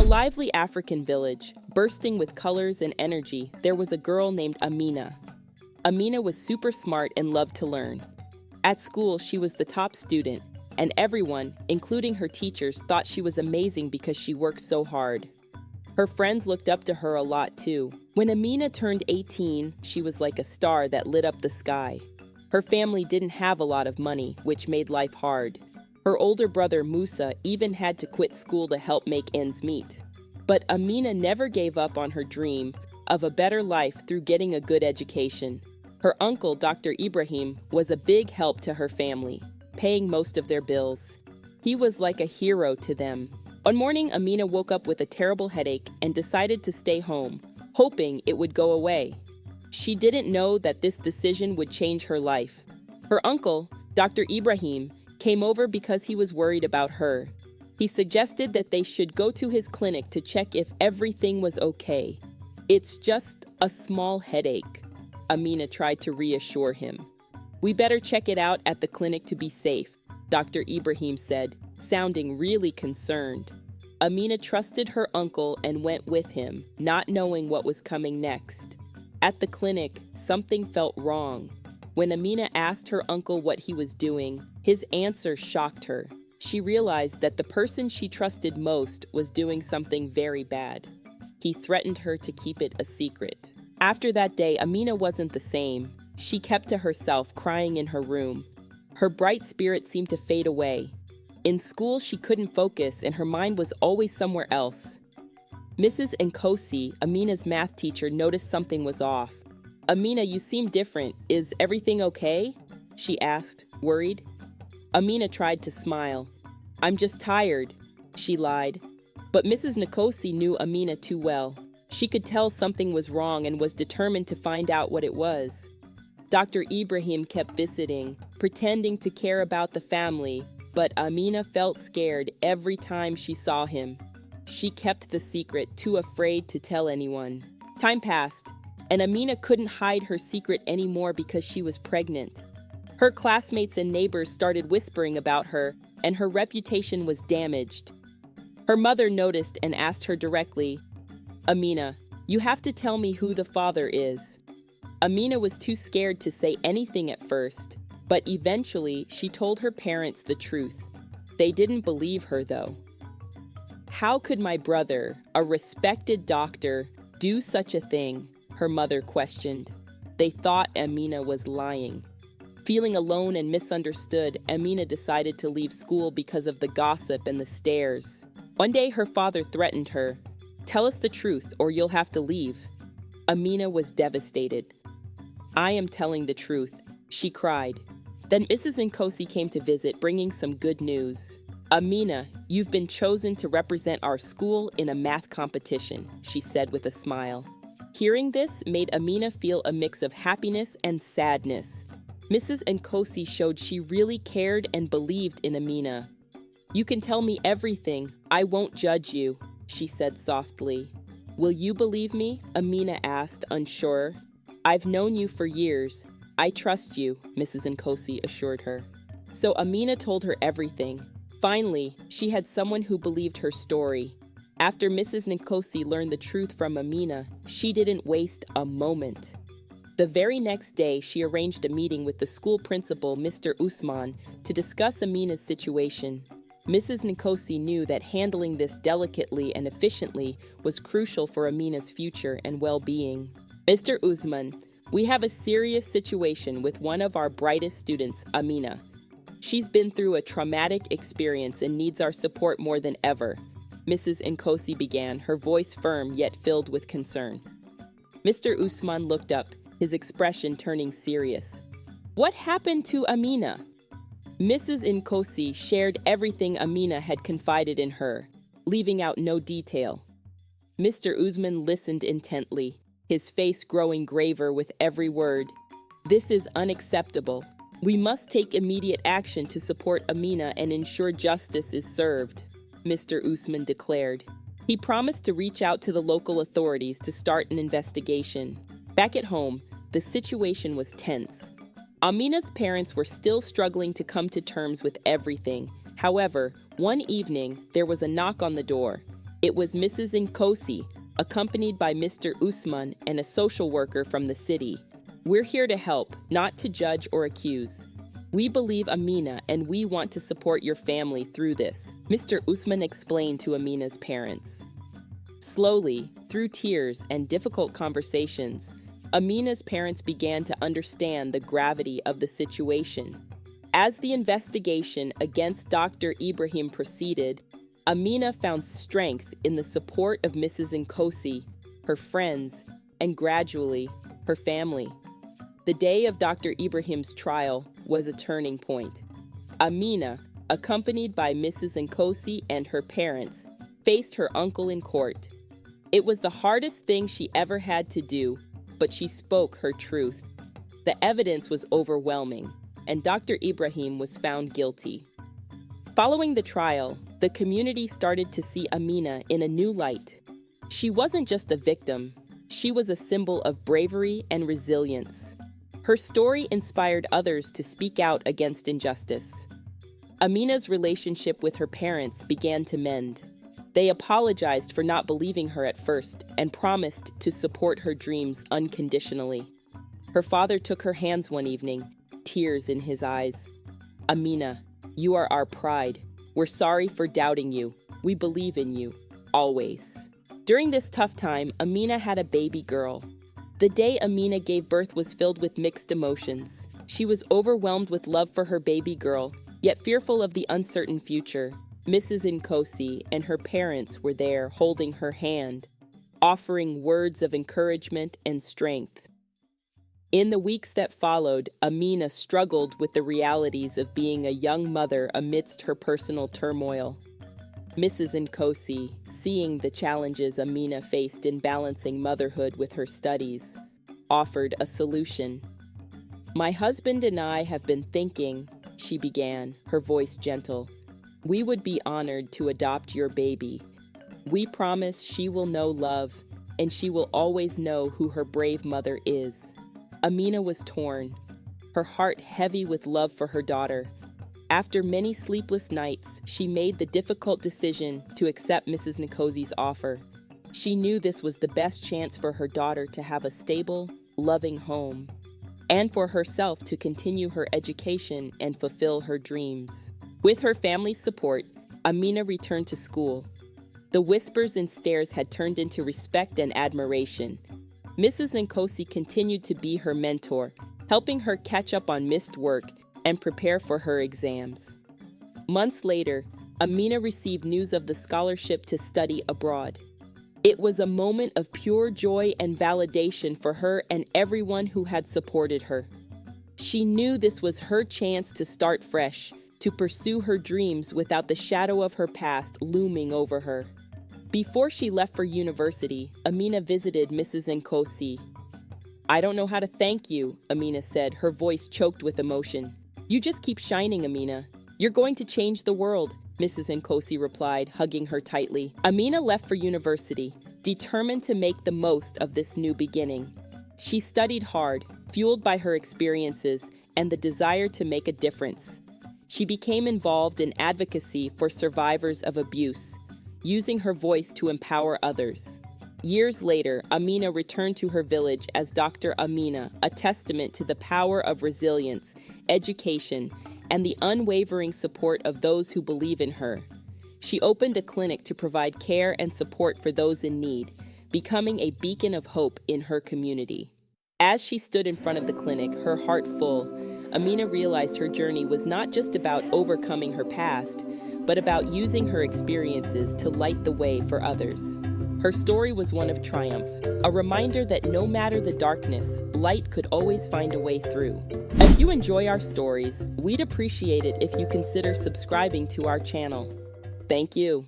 lively African village, bursting with colors and energy, there was a girl named Amina. Amina was super smart and loved to learn. At school, she was the top student, and everyone, including her teachers, thought she was amazing because she worked so hard. Her friends looked up to her a lot too. When Amina turned 18, she was like a star that lit up the sky. Her family didn't have a lot of money, which made life hard. Her older brother Musa even had to quit school to help make ends meet. But Amina never gave up on her dream of a better life through getting a good education. Her uncle, Dr. Ibrahim, was a big help to her family, paying most of their bills. He was like a hero to them. One morning, Amina woke up with a terrible headache and decided to stay home, hoping it would go away. She didn't know that this decision would change her life. Her uncle, Dr. Ibrahim, came over because he was worried about her. He suggested that they should go to his clinic to check if everything was okay. "It's just a small headache," Amina tried to reassure him. "We better check it out at the clinic to be safe," Dr. Ibrahim said, sounding really concerned. Amina trusted her uncle and went with him, not knowing what was coming next. At the clinic, something felt wrong. When Amina asked her uncle what he was doing, his answer shocked her. She realized that the person she trusted most was doing something very bad. He threatened her to keep it a secret. After that day, Amina wasn't the same. She kept to herself, crying in her room. Her bright spirit seemed to fade away. In school, she couldn't focus, and her mind was always somewhere else. Mrs. Nkosi, Amina's math teacher, noticed something was off. "Amina, you seem different. Is everything okay?" she asked, worried. Amina tried to smile. "I'm just tired," she lied. But Mrs. Nkosi knew Amina too well. She could tell something was wrong and was determined to find out what it was. Dr. Ibrahim kept visiting, pretending to care about the family, but Amina felt scared every time she saw him. She kept the secret, too afraid to tell anyone. Time passed, and Amina couldn't hide her secret anymore because she was pregnant. Her classmates and neighbors started whispering about her, and her reputation was damaged. Her mother noticed and asked her directly, "Amina, you have to tell me who the father is." Amina was too scared to say anything at first, but eventually she told her parents the truth. They didn't believe her, though. "How could my brother, a respected doctor, do such a thing?" her mother questioned. They thought Amina was lying. Feeling alone and misunderstood, Amina decided to leave school because of the gossip and the stares. One day her father threatened her, "Tell us the truth or you'll have to leave." Amina was devastated. "I am telling the truth," she cried. Then Mrs. Nkosi came to visit, bringing some good news. "Amina, you've been chosen to represent our school in a math competition," she said with a smile. Hearing this made Amina feel a mix of happiness and sadness. Mrs. Nkosi showed she really cared and believed in Amina. "You can tell me everything. I won't judge you," she said softly. "Will you believe me?" Amina asked, unsure. "I've known you for years. I trust you," Mrs. Nkosi assured her. So Amina told her everything. Finally, she had someone who believed her story. After Mrs. Nkosi learned the truth from Amina, she didn't waste a moment. The very next day, she arranged a meeting with the school principal, Mr. Usman, to discuss Amina's situation. Mrs. Nkosi knew that handling this delicately and efficiently was crucial for Amina's future and well-being. "Mr. Usman, we have a serious situation with one of our brightest students, Amina. She's been through a traumatic experience and needs our support more than ever," Mrs. Nkosi began, her voice firm yet filled with concern. Mr. Usman looked up, his expression turning serious. "What happened to Amina?" Mrs. Nkosi shared everything Amina had confided in her, leaving out no detail. Mr. Usman listened intently, his face growing graver with every word. "This is unacceptable. We must take immediate action to support Amina and ensure justice is served," Mr. Usman declared. He promised to reach out to the local authorities to start an investigation. Back at home, the situation was tense. Amina's parents were still struggling to come to terms with everything. However, one evening, there was a knock on the door. It was Mrs. Nkosi, accompanied by Mr. Usman and a social worker from the city. We're here to help, not to judge or accuse. We believe Amina and we want to support your family through this, Mr. Usman explained to Amina's parents. Slowly, through tears and difficult conversations, Amina's parents began to understand the gravity of the situation. As the investigation against Dr. Ibrahim proceeded, Amina found strength in the support of Mrs. Nkosi, her friends, and gradually, her family. The day of Dr. Ibrahim's trial was a turning point. Amina, accompanied by Mrs. Nkosi and her parents, faced her uncle in court. It was the hardest thing she ever had to do, but she spoke her truth. The evidence was overwhelming, and Dr. Ibrahim was found guilty. Following the trial, the community started to see Amina in a new light. She wasn't just a victim, she was a symbol of bravery and resilience. Her story inspired others to speak out against injustice. Amina's relationship with her parents began to mend. They apologized for not believing her at first and promised to support her dreams unconditionally. Her father took her hands one evening, tears in his eyes. "Amina, you are our pride. We're sorry for doubting you. We believe in you, always." During this tough time, Amina had a baby girl. The day Amina gave birth was filled with mixed emotions. She was overwhelmed with love for her baby girl, yet fearful of the uncertain future. Mrs. Nkosi and her parents were there holding her hand, offering words of encouragement and strength. In the weeks that followed, Amina struggled with the realities of being a young mother amidst her personal turmoil. Mrs. Nkosi, seeing the challenges Amina faced in balancing motherhood with her studies, offered a solution. "My husband and I have been thinking," she began, her voice gentle. "We would be honored to adopt your baby. We promise she will know love, and she will always know who her brave mother is." Amina was torn, her heart heavy with love for her daughter. After many sleepless nights, she made the difficult decision to accept Mrs. Nkosi's offer. She knew this was the best chance for her daughter to have a stable, loving home, and for herself to continue her education and fulfill her dreams. With her family's support, Amina returned to school. The whispers and stares had turned into respect and admiration. Mrs. Nkosi continued to be her mentor, helping her catch up on missed work and prepare for her exams. Months later, Amina received news of the scholarship to study abroad. It was a moment of pure joy and validation for her and everyone who had supported her. She knew this was her chance to start fresh, to pursue her dreams without the shadow of her past looming over her. Before she left for university, Amina visited Mrs. Nkosi. "I don't know how to thank you," Amina said, her voice choked with emotion. "You just keep shining, Amina. You're going to change the world," Mrs. Nkosi replied, hugging her tightly. Amina left for university, determined to make the most of this new beginning. She studied hard, fueled by her experiences and the desire to make a difference. She became involved in advocacy for survivors of abuse, using her voice to empower others. Years later, Amina returned to her village as Dr. Amina, a testament to the power of resilience, education, and the unwavering support of those who believe in her. She opened a clinic to provide care and support for those in need, becoming a beacon of hope in her community. As she stood in front of the clinic, her heart full, Amina realized her journey was not just about overcoming her past, but about using her experiences to light the way for others. Her story was one of triumph, a reminder that no matter the darkness, light could always find a way through. If you enjoy our stories, we'd appreciate it if you consider subscribing to our channel. Thank you.